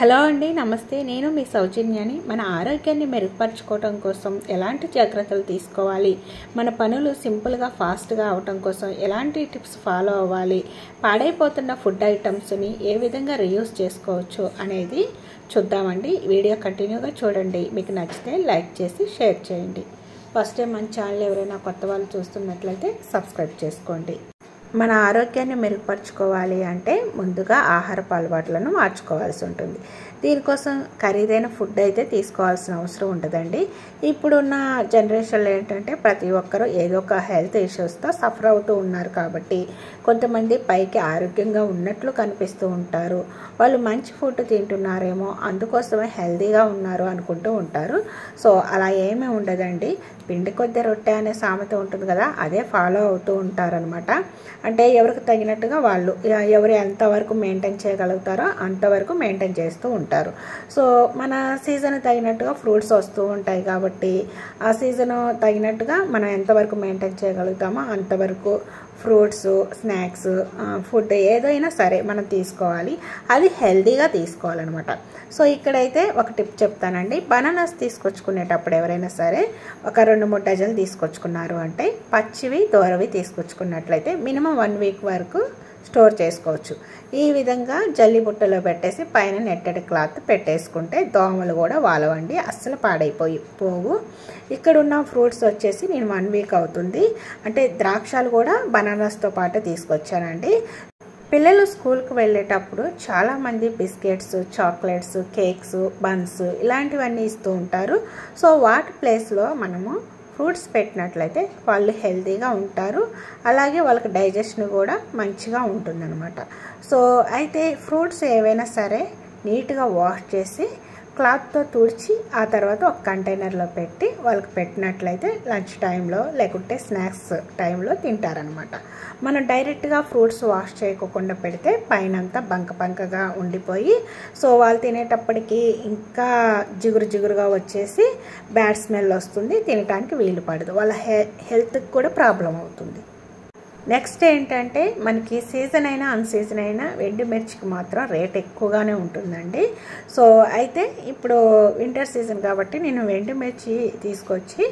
Hello అండి, నమస్తే. నేను మీ సౌజన్యాని. మన ఆరోగ్యాన్ని మెరుగుపరచుకోవడం కోసం ఎలాంటి జాగ్రత్తలు తీసుకోవాలి, మన పనులు సింపుల్గా ఫాస్ట్గా అవటం కోసం ఎలాంటి టిప్స్ ఫాలో అవ్వాలి, పాడైపోతున్న ఫుడ్ ఐటమ్స్ని ఏ విధంగా రీయూస్ చేసుకోవచ్చు అనేది చూద్దామండి. వీడియో కంటిన్యూగా చూడండి. మీకు నచ్చితే లైక్ చేసి షేర్ చేయండి. ఫస్ట్ టైం మన ఛానల్ ఎవరైనా కొత్త వాళ్ళు చూస్తున్నట్లయితే సబ్స్క్రైబ్ చేసుకోండి. మన ఆరోగ్యాన్ని మెరుగుపరచుకోవాలి అంటే ముందుగా ఆహారపు అలవాట్లను మార్చుకోవాల్సి ఉంటుంది. దీనికోసం ఖరీదైన ఫుడ్ అయితే తీసుకోవాల్సిన అవసరం ఉండదండి. ఇప్పుడున్న జనరేషన్లో ఏంటంటే ప్రతి ఒక్కరూ ఏదో ఒక హెల్త్ ఇష్యూస్తో సఫర్ అవుతూ ఉన్నారు. కాబట్టి కొంతమంది పైకి ఆరోగ్యంగా ఉన్నట్లు కనిపిస్తూ ఉంటారు. వాళ్ళు మంచి ఫుడ్ తింటున్నారేమో, అందుకోసమే హెల్తీగా ఉన్నారు అనుకుంటూ ఉంటారు. సో అలా ఏమీ ఉండదండి. పిండి కొద్ది రొట్టె అనే సామెత ఉంటుంది కదా, అదే ఫాలో అవుతూ ఉంటారనమాట. అంటే ఎవరికి తగినట్టుగా వాళ్ళు ఎవరు ఎంతవరకు మెయింటైన్ చేయగలుగుతారో అంతవరకు మెయింటైన్ చేస్తూ ఉంటారు. సో మన సీజన్ తగినట్టుగా ఫ్రూట్స్ వస్తూ ఉంటాయి కాబట్టి ఆ సీజన్ తగినట్టుగా మనం ఎంతవరకు మెయింటైన్ చేయగలుగుతామో అంతవరకు ఫ్రూట్స్, స్నాక్స్, ఫుడ్ ఏదైనా సరే మనం తీసుకోవాలి. అది హెల్తీగా తీసుకోవాలన్నమాట. సో ఇక్కడైతే ఒక టిప్ చెప్తానండి. బనానాస్ తీసుకొచ్చుకునేటప్పుడు ఎవరైనా సరే ఒక 2-3 డజన్లు తీసుకొచ్చుకున్నారు అంటే పచ్చివి దూరవి తీసుకొచ్చుకున్నట్లయితే మినిమం 1 వీక్ వరకు స్టోర్ చేసుకోవచ్చు. ఈ విధంగా జల్లి బుట్టలో పెట్టేసి పైన నెట్టెడ్ క్లాత్ పెట్టేసుకుంటే దోమలు కూడా వాలవండి, అస్సలు పోవు. ఇక్కడ ఉన్న ఫ్రూట్స్ వచ్చేసి నేను 1 వీక్ అవుతుంది. అంటే ద్రాక్షలు కూడా బనానాస్తో పాటు తీసుకొచ్చానండి. పిల్లలు స్కూల్కి వెళ్ళేటప్పుడు చాలామంది బిస్కెట్స్, చాక్లెట్స్, కేక్స్, బన్స్ ఇలాంటివన్నీ ఇస్తూ ఉంటారు. సో వాటి ప్లేస్లో మనము ఫ్రూట్స్ పెట్టినట్లయితే వాళ్ళు హెల్తీగా ఉంటారు. అలాగే వాళ్ళకి డైజెషన్ కూడా మంచిగా ఉంటుందన్నమాట. సో అయితే ఫ్రూట్స్ ఏవైనా సరే నీట్గా వాష్ చేసి క్లాత్తో తుడిచి ఆ తర్వాత ఒక కంటైనర్లో పెట్టి వాళ్ళకి పెట్టినట్లయితే లంచ్ టైంలో లేకుంటే స్నాక్స్ టైంలో తింటారనమాట. మనం డైరెక్ట్గా ఫ్రూట్స్ వాష్ చేయకుండా పెడితే పైనంతా బంకగా ఉండిపోయి సో వాళ్ళు తినేటప్పటికి ఇంకా జిగురుగా వచ్చేసి బ్యాడ్ స్మెల్ వస్తుంది, తినడానికి వీలు పడదు, వాళ్ళ హెల్త్కి కూడా ప్రాబ్లం అవుతుంది. నెక్స్ట్ ఏంటంటే మనకి సీజన్ అయినా అన్సీజన్ అయినా ఎండుమిర్చికి మాత్రం రేట్ ఎక్కువగానే ఉంటుందండి. సో అయితే ఇప్పుడు వింటర్ సీజన్ కాబట్టి నేను ఎండుమిర్చి తీసుకొచ్చి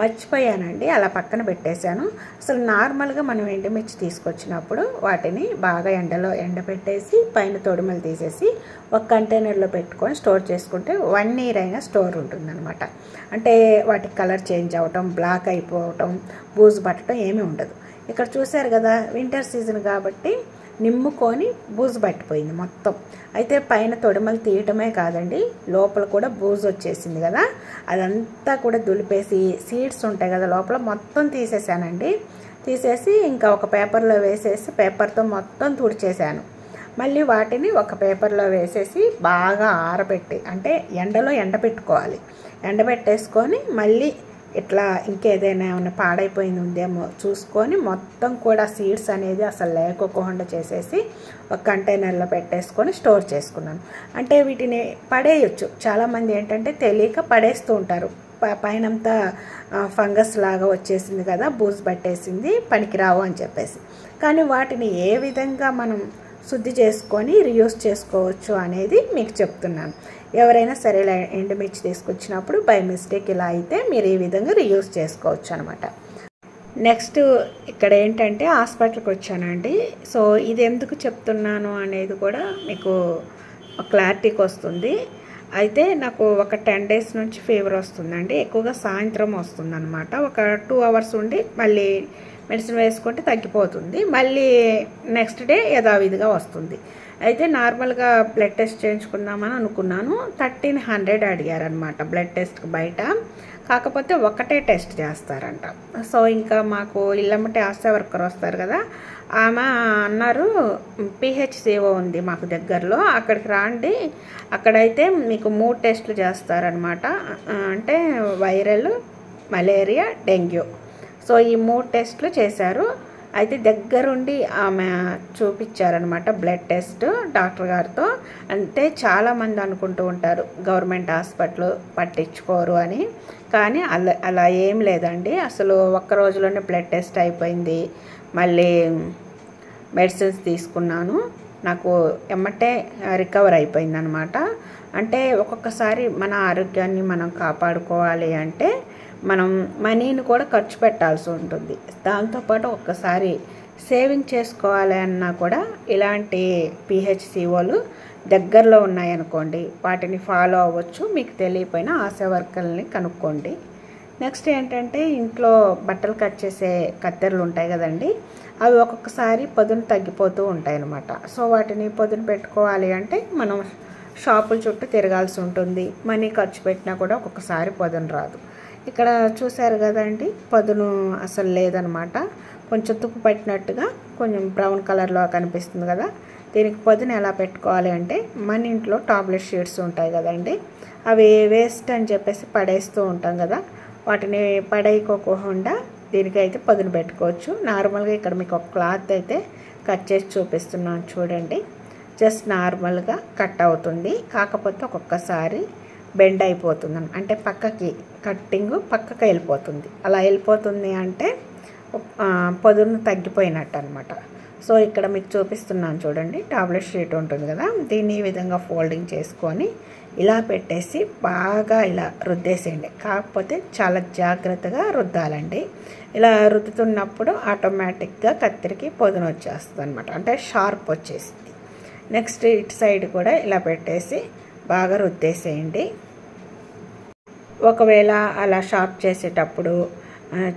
మర్చిపోయానండి, అలా పక్కన పెట్టేశాను. అసలు నార్మల్గా మనం ఎండుమిర్చి తీసుకొచ్చినప్పుడు వాటిని బాగా ఎండలో ఎండబెట్టేసి పైన తొడిమలు తీసేసి ఒక కంటైనర్లో పెట్టుకొని స్టోర్ చేసుకుంటే 1 ఇయర్ అయినా స్టోర్ ఉంటుందన్నమాట. అంటే వాటి కలర్ చేంజ్ అవ్వటం, బ్లాక్ అయిపోవటం, బూజు పట్టడం ఏమీ ఉండదు. ఇక్కడ చూశారు కదా, వింటర్ సీజన్ కాబట్టి నిమ్ముకొని బూజు పట్టిపోయింది మొత్తం. అయితే పైన తొడిమలు తీయటమే కాదండి, లోపల కూడా బూజు వచ్చేసింది కదా, అదంతా కూడా దులిపేసి సీడ్స్ ఉంటాయి కదా లోపల మొత్తం తీసేసానండి. తీసేసి ఇంకా ఒక పేపర్లో వేసేసి పేపర్తో మొత్తం తుడిచేసాను. మళ్ళీ వాటిని ఒక పేపర్లో వేసేసి బాగా ఆరబెట్టి, అంటే ఎండలో ఎండబెట్టుకోవాలి. ఎండబెట్టేసుకొని మళ్ళీ ఇట్లా ఇంకేదైనా ఏమైనా పాడైపోయింది ఉందేమో చూసుకొని మొత్తం కూడా సీడ్స్ అనేది అసలు లేకోకుండా చేసేసి ఒక కంటైనర్లో పెట్టేసుకొని స్టోర్ చేసుకున్నాను. అంటే వీటిని పడేయచ్చు. చాలామంది ఏంటంటే తెలియక పడేస్తూ ఉంటారు. పైనంతా ఫంగస్ లాగా వచ్చేసింది కదా, బూజు పట్టేసింది, పనికిరావు అని చెప్పేసి. కానీ వాటిని ఏ విధంగా మనం శుద్ధి చేసుకొని రీయూస్ చేసుకోవచ్చు అనేది మీకు చెప్తున్నాను. ఎవరైనా సరే ఎండుమిర్చి తీసుకొచ్చినప్పుడు బై మిస్టేక్ ఇలా అయితే మీరు ఈ విధంగా రీయూస్ చేసుకోవచ్చు అనమాట. నెక్స్ట్ ఇక్కడ ఏంటంటే హాస్పిటల్కి వచ్చానండి. సో ఇది ఎందుకు చెప్తున్నాను అనేది కూడా మీకు క్లారిటీకి వస్తుంది. అయితే నాకు ఒక 10 డేస్ నుంచి ఫీవర్ వస్తుందండి. ఎక్కువగా సాయంత్రం వస్తుందన్నమాట. ఒక 2 అవర్స్ ఉండి మళ్ళీ మెడిసిన్ వేసుకుంటే తగ్గిపోతుంది. మళ్ళీ నెక్స్ట్ డే యథావిధిగా వస్తుంది. అయితే నార్మల్గా బ్లడ్ టెస్ట్ చేయించుకుందామని అనుకున్నాను. 1300 అడిగారనమాట బ్లడ్ టెస్ట్కి బయట. కాకపోతే ఒకటే టెస్ట్ చేస్తారంట. సో ఇంకా మాకు ఇల్లమ్మటే ఆశా వర్కర్ వస్తారు కదా, ఆమె అన్నారు PHCO ఉంది మాకు దగ్గరలో, అక్కడికి రాండి, అక్కడైతే మీకు 3 టెస్టులు చేస్తారనమాట. అంటే వైరల్, మలేరియా, డెంగ్యూ. సో ఈ 3 టెస్టులు చేశారు. అయితే దగ్గరుండి ఆమె చూపించారనమాట బ్లడ్ టెస్ట్ డాక్టర్ గారితో. అంటే చాలామంది అనుకుంటూ ఉంటారు గవర్నమెంట్ హాస్పిటల్ పట్టించుకోరు అని, కానీ అలా ఏం లేదండి. అసలు ఒక్క రోజులోనే బ్లడ్ టెస్ట్ అయిపోయింది. మళ్ళీ మెడిసిన్స్ తీసుకున్నాను. నాకు ఎమ్మటే రికవర్ అయిపోయిందనమాట. అంటే ఒక్కొక్కసారి మన ఆరోగ్యాన్ని మనం కాపాడుకోవాలి అంటే మనం మనీని కూడా ఖర్చు పెట్టాల్సి ఉంటుంది. దాంతోపాటు ఒక్కసారి సేవింగ్ చేసుకోవాలి అన్నా కూడా ఇలాంటి పిహెచ్సిఓలు దగ్గరలో ఉన్నాయనుకోండి, వాటిని ఫాలో అవ్వచ్చు. మీకు తెలియకపోయినా ఆశా వర్కర్ని కనుక్కోండి. నెక్స్ట్ ఏంటంటే ఇంట్లో బట్టలు కట్ చేసే కత్తెరలు ఉంటాయి కదండి, అవి ఒక్కొక్కసారి పదును తగ్గిపోతూ ఉంటాయి అన్నమాట. సో వాటిని పదును పెట్టుకోవాలి అంటే మనం షాపుల చుట్టూ తిరగాల్సి ఉంటుంది. మనీ ఖర్చు పెట్టినా కూడా ఒక్కొక్కసారి పదును రాదు. ఇక్కడ చూశారు కదండి, పదును అసలు లేదనమాట. కొంచెం తుప్పు పట్టినట్టుగా కొంచెం బ్రౌన్ కలర్లో కనిపిస్తుంది కదా. దీనికి పదును ఎలా పెట్టుకోవాలి అంటే మన ఇంట్లో టాబ్లెట్ షీట్స్ ఉంటాయి కదండి, అవి వేస్ట్ అని చెప్పేసి పడేస్తూ ఉంటాం కదా, వాటిని పడేయకోకుండా దీనికైతే పదును పెట్టుకోవచ్చు. నార్మల్గా ఇక్కడ మీకు ఒక క్లాత్ అయితే కట్ చేసి చూపిస్తున్నాను చూడండి. జస్ట్ నార్మల్గా కట్ అవుతుంది, కాకపోతే ఒక్కొక్కసారి బెండ్ అయిపోతుంది, అంటే పక్కకి కట్టింగ్ పక్కకి వెళ్ళిపోతుంది. అలా వెళ్ళిపోతుంది అంటే పదును తగ్గిపోయినట్టు అనమాట. సో ఇక్కడ మీకు చూపిస్తున్నాను చూడండి, టాబ్లెట్ షీట్ ఉంటుంది కదా, దీన్ని ఈ విధంగా ఫోల్డింగ్ చేసుకొని ఇలా పెట్టేసి బాగా ఇలా రుద్దేసేయండి. కాకపోతే చాలా జాగ్రత్తగా రుద్దాలండి. ఇలా రుద్దుతున్నప్పుడు ఆటోమేటిక్గా కత్తిరికి పదును వచ్చేస్తుంది అనమాట, అంటే షార్ప్ వచ్చేసింది. నెక్స్ట్ ఇటు సైడ్ కూడా ఇలా పెట్టేసి బాగా రుద్దేసేయండి. ఒకవేళ అలా షార్ప్ చేసేటప్పుడు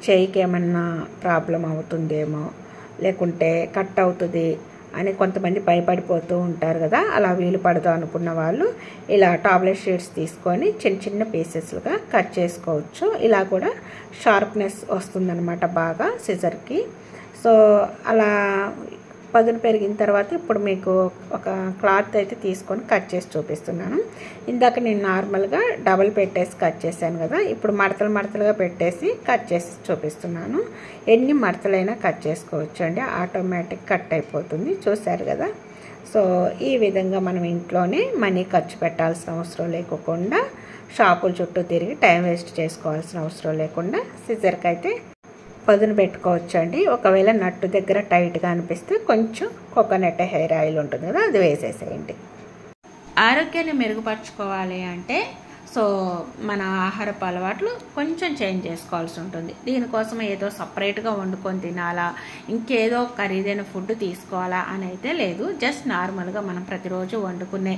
చేయికి ఏమన్నా ప్రాబ్లం అవుతుందేమో, లేకుంటే కట్ అవుతుంది అని కొంతమంది భయపడిపోతూ ఉంటారు కదా, అలా వీలు పడదు అనుకున్న వాళ్ళు ఇలా టాబ్లెట్ షీట్స్ తీసుకొని చిన్న చిన్న పీసెస్లుగా కట్ చేసుకోవచ్చు. ఇలా కూడా షార్ప్నెస్ వస్తుందన్నమాట బాగా సిజర్కి. సో అలా పదును పెరిగిన తర్వాత ఇప్పుడు మీకు ఒక క్లాత్ అయితే తీసుకొని కట్ చేసి చూపిస్తున్నాను. ఇందాక నేను నార్మల్గా డబల్ పెట్టేసి కట్ చేశాను కదా, ఇప్పుడు మడతలు మడతలుగా పెట్టేసి కట్ చేసి చూపిస్తున్నాను. ఎన్ని మడతలైనా కట్ చేసుకోవచ్చు అండి, ఆటోమేటిక్ కట్ అయిపోతుంది. చూశారు కదా. సో ఈ విధంగా మనం ఇంట్లోనే మనీ ఖర్చు పెట్టాల్సిన అవసరం లేకుండా, షాపుల చుట్టూ తిరిగి టైం వేస్ట్ చేసుకోవాల్సిన అవసరం లేకుండా సిజర్కి అయితే పదును పెట్టుకోవచ్చు అండి. ఒకవేళ నట్టు దగ్గర టైట్గా అనిపిస్తే కొంచెం కోకోనట్ హెయిర్ ఆయిల్ ఉంటుంది కదా, అది వేసేసేయండి. ఆరోగ్యాన్ని మెరుగుపరచుకోవాలి అంటే సో మన ఆహారపు అలవాట్లు కొంచెం చేంజ్ చేసుకోవాల్సి ఉంటుంది. దీనికోసం ఏదో సపరేట్గా వండుకొని తినాలా, ఇంకేదో ఖరీదైన ఫుడ్ తీసుకోవాలా అని అయితే లేదు. జస్ట్ నార్మల్గా మనం ప్రతిరోజు వండుకునే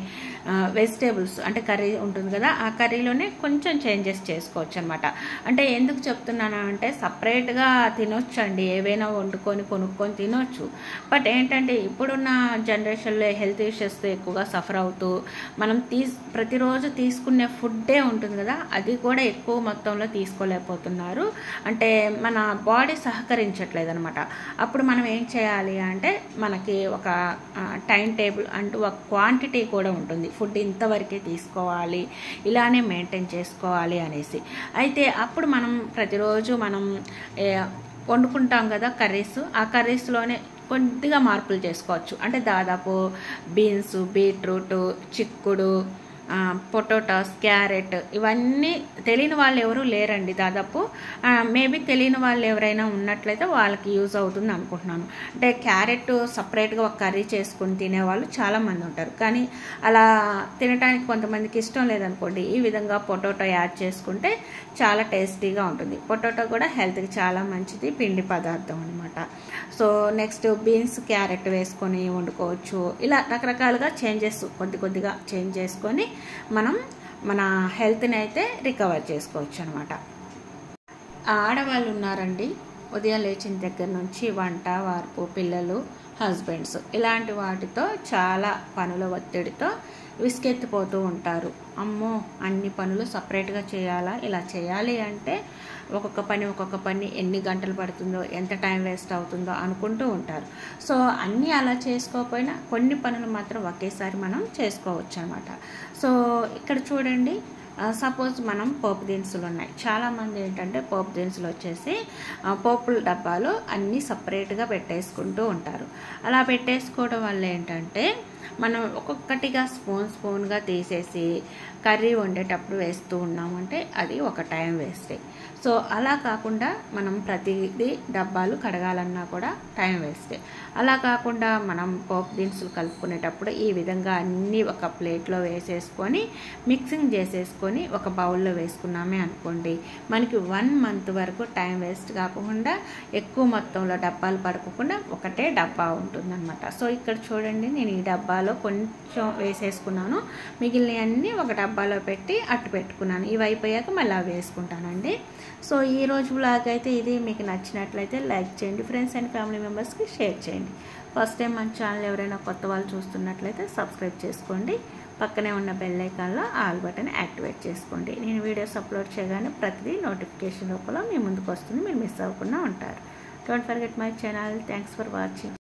వెజిటేబుల్స్ అంటే కర్రీ ఉంటుంది కదా, ఆ కర్రీలోనే కొంచెం చేంజెస్ చేసుకోవచ్చు అనమాట. అంటే ఎందుకు చెప్తున్నాను అంటే సపరేట్గా తినొచ్చు అండి, ఏవైనా వండుకొని కొనుక్కొని తినొచ్చు. బట్ ఏంటంటే ఇప్పుడున్న జనరేషన్లో హెల్త్ ఇష్యూస్తో ఎక్కువగా సఫర్ అవుతూ మనం ప్రతిరోజు తీసుకునే ఫుడ్ ఉంటుంది కదా, అది కూడా ఎక్కువ మొత్తంలో తీసుకోలేకపోతున్నారు. అంటే మన బాడీ సహకరించట్లేదు అనమాట. అప్పుడు మనం ఏం చేయాలి అంటే మనకి ఒక టైం టేబుల్ అంటూ ఒక క్వాంటిటీ కూడా ఉంటుంది, ఫుడ్ ఇంతవరకే తీసుకోవాలి, ఇలానే మెయింటైన్ చేసుకోవాలి అనేసి. అయితే అప్పుడు మనం ప్రతిరోజు మనం వండుకుంటాం కదా కర్రీస్, ఆ కర్రీస్లోనే కొద్దిగా మార్పులు చేసుకోవచ్చు. అంటే దాదాపు బీన్స్, బీట్రూట్, చిక్కుడు, పొటాటోస్, క్యారెట్, ఇవన్నీ తెలియని వాళ్ళు ఎవరు లేరండి దాదాపు. మేబీ తెలియని వాళ్ళు ఎవరైనా ఉన్నట్లయితే వాళ్ళకి యూజ్ అవుతుంది అనుకుంటున్నాను. అంటే క్యారెట్ సపరేట్గా ఒక కర్రీ చేసుకుని తినేవాళ్ళు చాలామంది ఉంటారు, కానీ అలా తినడానికి కొంతమందికి ఇష్టం లేదనుకోండి, ఈ విధంగా పొటాటో యాడ్ చేసుకుంటే చాలా టేస్టీగా ఉంటుంది. పొటాటో కూడా హెల్త్కి చాలా మంచిది, పిండి పదార్థం అనమాట. సో నెక్స్ట్ బీన్స్, క్యారెట్ వేసుకొని వండుకోవచ్చు. ఇలా రకరకాలుగా చేంజెస్ కొద్దిగా చేంజ్ చేసుకొని మనం మన హెల్త్ని అయితే రికవర్ చేసుకోవచ్చు అనమాట. ఆడవాళ్ళు ఉన్నారండి, ఉదయం లేచిన దగ్గర నుంచి వంట, వార్పు, పిల్లలు, హస్బెండ్స్ ఇలాంటి వాటితో చాలా పనుల ఒత్తిడితో విసుకెత్తిపోతూ ఉంటారు. అమ్మో అన్ని పనులు సపరేట్గా చేయాలా, ఇలా చేయాలి అంటే ఒక్కొక్క పని ఎన్ని గంటలు పడుతుందో, ఎంత టైం వేస్ట్ అవుతుందో అనుకుంటూ ఉంటారు. సో అన్నీ అలా చేసుకోకపోయినా కొన్ని పనులు మాత్రం ఒకేసారి మనం చేసుకోవచ్చు అనమాట. సో ఇక్కడ చూడండి, సపోజ్ మనం పోపు దినుసులు ఉన్నాయి. చాలామంది ఏంటంటే పోపు దినుసులు వచ్చేసి పోపుల డబ్బాలు అన్నీ సపరేట్గా పెట్టేసుకుంటూ ఉంటారు. అలా పెట్టేసుకోవడం వల్ల ఏంటంటే మనం ఒక్కొక్కటిగా స్పూన్గా తీసేసి కర్రీ వండేటప్పుడు వేస్తూ ఉన్నామంటే అది ఒక టైం వేస్టే. సో అలా కాకుండా మనం ప్రతిదీ డబ్బాలు కడగాలన్నా కూడా టైం వేస్టే. అలా కాకుండా మనం పోపు దినుసులు కలుపుకునేటప్పుడు ఈ విధంగా అన్నీ ఒక ప్లేట్లో వేసేసుకొని మిక్సింగ్ చేసేసుకొని ఒక బౌల్లో వేసుకున్నామే అనుకోండి, మనకి 1 మంత్ వరకు టైం వేస్ట్ కాకుండా ఎక్కువ మొత్తంలో డబ్బాలు పడకుండా ఒకటే డబ్బా ఉంటుందన్నమాట. సో ఇక్కడ చూడండి, నేను ఈ డబ్బాలో కొంచెం వేసేసుకున్నాను, మిగిలినవన్నీ ఒక డబ్బాలో పెట్టి అట్టు పెట్టుకున్నాను. ఇవి అయిపోయాక మళ్ళీ అవి వేసుకుంటానండి. సో ఈ రోజు వ్లాగ్ అయితే ఇది. మీకు నచ్చినట్లయితే లైక్ చేయండి, ఫ్రెండ్స్ అండ్ ఫ్యామిలీ మెంబర్స్కి షేర్ చేయండి. ఫస్ట్ టైం మన ఛానల్ ఎవరైనా కొత్త వాళ్ళు చూస్తున్నట్లయితే సబ్స్క్రైబ్ చేసుకోండి. పక్కనే ఉన్న బెల్ ఐకాన్లో ఆల్ బటన్ యాక్టివేట్ చేసుకోండి. నేను వీడియోస్ అప్లోడ్ చేయగానే ప్రతిదీ నోటిఫికేషన్ రూపంలో మీ ముందుకు వస్తుంది, మీరు మిస్ అవ్వకుండా ఉంటారు. Don't forget my channel. Thanks for watching.